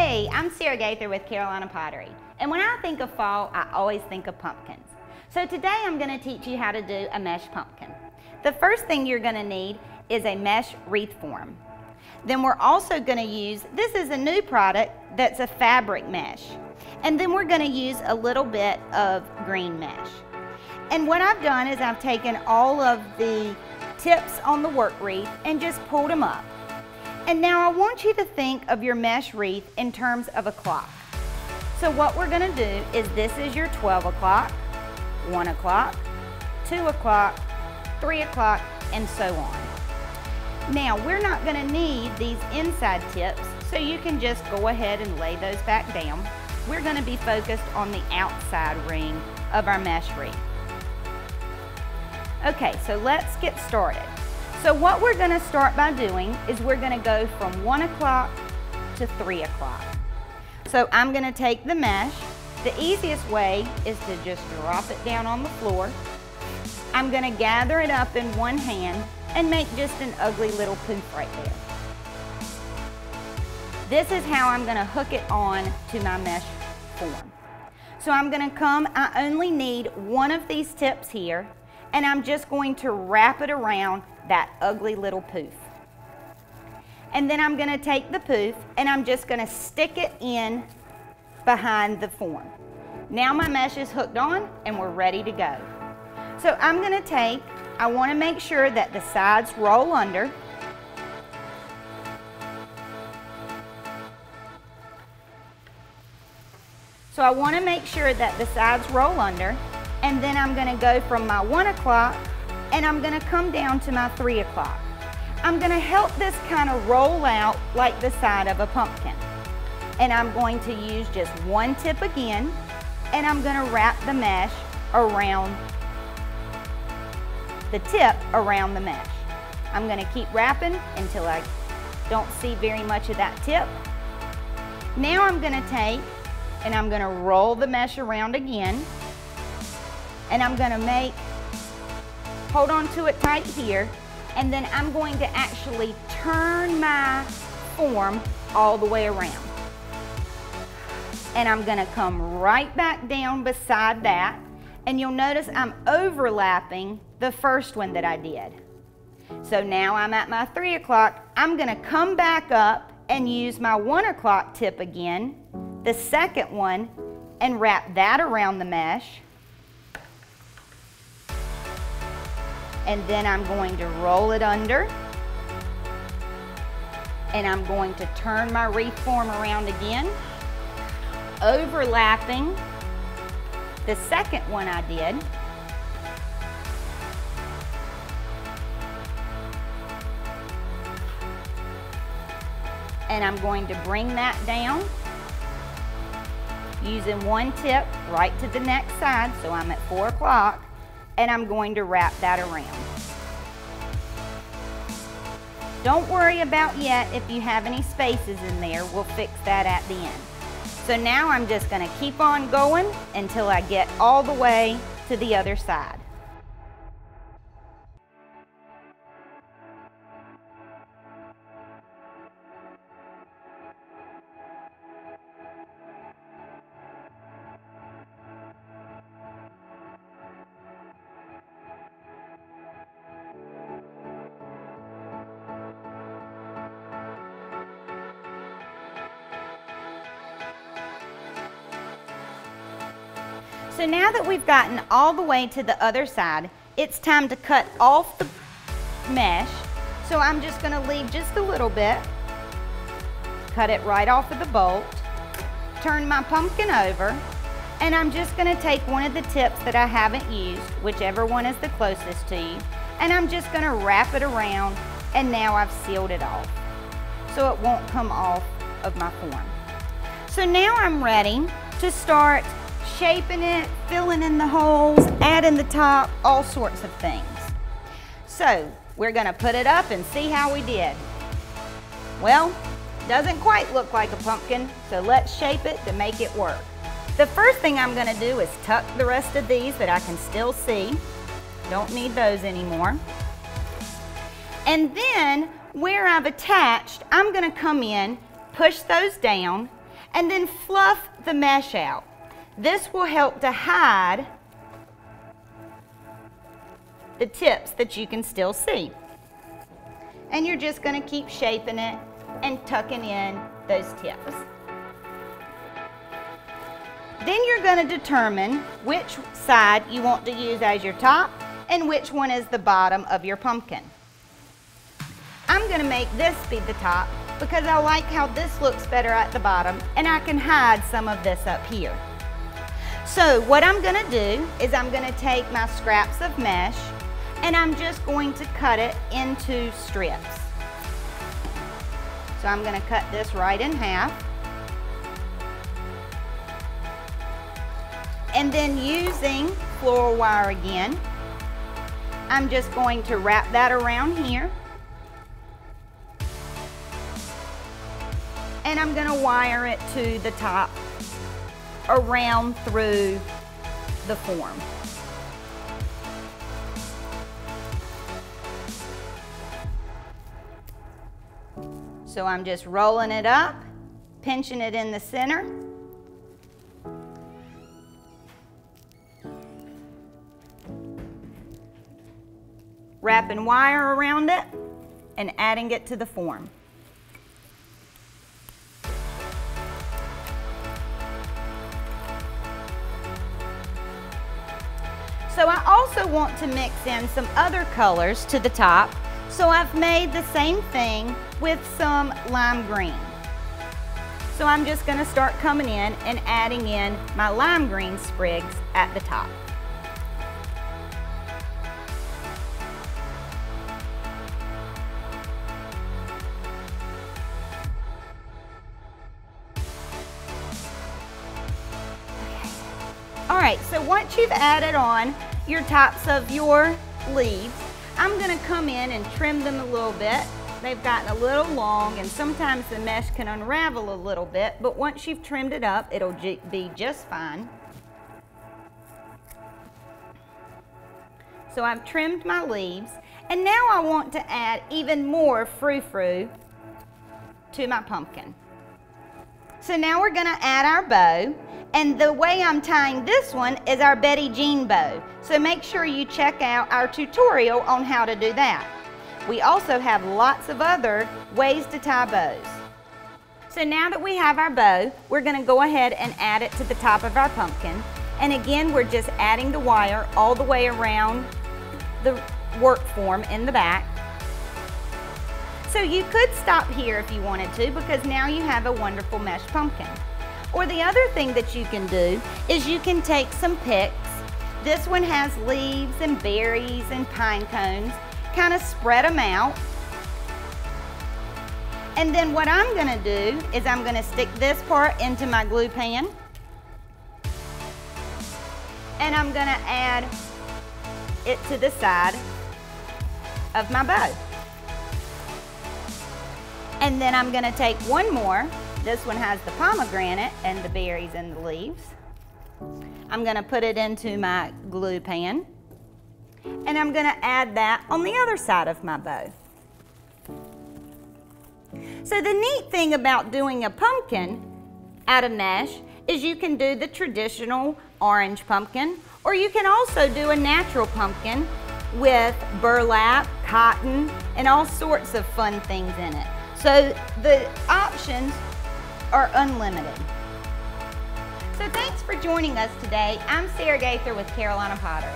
Hey, I'm Sarah Gaither with Carolina Pottery, and when I think of fall, I always think of pumpkins. So today I'm going to teach you how to do a mesh pumpkin. The first thing you're going to need is a mesh wreath form. Then we're also going to use, this is a new product that's a fabric mesh, and then we're going to use a little bit of green mesh. And what I've done is I've taken all of the tips on the work wreath and just pulled them up. And now I want you to think of your mesh wreath in terms of a clock. So what we're going to do is this is your 12 o'clock, 1 o'clock, 2 o'clock, 3 o'clock, and so on. Now we're not going to need these inside tips, so you can just go ahead and lay those back down. We're going to be focused on the outside ring of our mesh wreath. Okay, so let's get started. So what we're going to start by doing is we're going to go from 1 o'clock to 3 o'clock. So I'm going to take the mesh. The easiest way is to just drop it down on the floor. I'm going to gather it up in one hand and make just an ugly little poof right there. This is how I'm going to hook it on to my mesh form. So I'm going to come, I only need one of these tips here, and I'm just going to wrap it around that ugly little poof. And then I'm going to take the poof and I'm just going to stick it in behind the form. Now my mesh is hooked on and we're ready to go. So I'm going to take, I want to make sure that the sides roll under. So I want to make sure that the sides roll under, and then I'm going to go from my 1 o'clock and I'm going to come down to my 3 o'clock. I'm going to help this kind of roll out like the side of a pumpkin. And I'm going to use just one tip again, and I'm going to wrap the mesh around the tip around the mesh. I'm going to keep wrapping until I don't see very much of that tip. Now I'm going to take and I'm going to roll the mesh around again, and I'm going to hold on to it tight here, and then I'm going to actually turn my form all the way around. And I'm going to come right back down beside that, and you'll notice I'm overlapping the first one that I did. So now I'm at my 3 o'clock. I'm going to come back up and use my 1 o'clock tip again, the second one, and wrap that around the mesh. And then I'm going to roll it under, and I'm going to turn my wreath form around again, overlapping the second one I did. And I'm going to bring that down using one tip right to the next side, so I'm at 4 o'clock. And I'm going to wrap that around. Don't worry about yet if you have any spaces in there. We'll fix that at the end. So now I'm just going to keep on going until I get all the way to the other side. So now that we've gotten all the way to the other side, it's time to cut off the mesh. So I'm just going to leave just a little bit, cut it right off of the bolt, turn my pumpkin over, and I'm just going to take one of the tips that I haven't used, whichever one is the closest to you, and I'm just going to wrap it around, and now I've sealed it off so it won't come off of my form. So now I'm ready to start shaping it, filling in the holes, adding the top, all sorts of things. So we're going to put it up and see how we did. Well, doesn't quite look like a pumpkin, so let's shape it to make it work. The first thing I'm going to do is tuck the rest of these that I can still see. Don't need those anymore. And then where I've attached, I'm going to come in, push those down, and then fluff the mesh out. This will help to hide the tips that you can still see. And you're just going to keep shaping it and tucking in those tips. Then you're going to determine which side you want to use as your top and which one is the bottom of your pumpkin. I'm going to make this be the top because I like how this looks better at the bottom, and I can hide some of this up here. So what I'm going to do is I'm going to take my scraps of mesh and I'm just going to cut it into strips. So I'm going to cut this right in half. And then using floral wire again, I'm just going to wrap that around here. And I'm going to wire it to the top around through the form. So I'm just rolling it up, pinching it in the center. Wrapping wire around it and adding it to the form. So I also want to mix in some other colors to the top, so I've made the same thing with some lime green. So I'm just going to start coming in and adding in my lime green sprigs at the top. All right, so once you've added on your tops of your leaves, I'm going to come in and trim them a little bit. They've gotten a little long, and sometimes the mesh can unravel a little bit, but once you've trimmed it up, it'll be just fine. So I've trimmed my leaves, and now I want to add even more frou-frou to my pumpkin. So now we're going to add our bow. And the way I'm tying this one is our Betty Jean bow. So make sure you check out our tutorial on how to do that. We also have lots of other ways to tie bows. So now that we have our bow, we're going to go ahead and add it to the top of our pumpkin. And again, we're just adding the wire all the way around the work form in the back. So you could stop here if you wanted to, because now you have a wonderful mesh pumpkin. Or the other thing that you can do is you can take some picks. This one has leaves and berries and pine cones. Kind of spread them out. And then what I'm going to do is I'm going to stick this part into my glue pan. And I'm going to add it to the side of my bow. And then I'm going to take one more. This one has the pomegranate and the berries and the leaves. I'm going to put it into my glue pan, and I'm going to add that on the other side of my bow. So the neat thing about doing a pumpkin out of mesh is you can do the traditional orange pumpkin, or you can also do a natural pumpkin with burlap, cotton, and all sorts of fun things in it. So the options are unlimited. So thanks for joining us today. I'm Sarah Gaither with Carolina Pottery.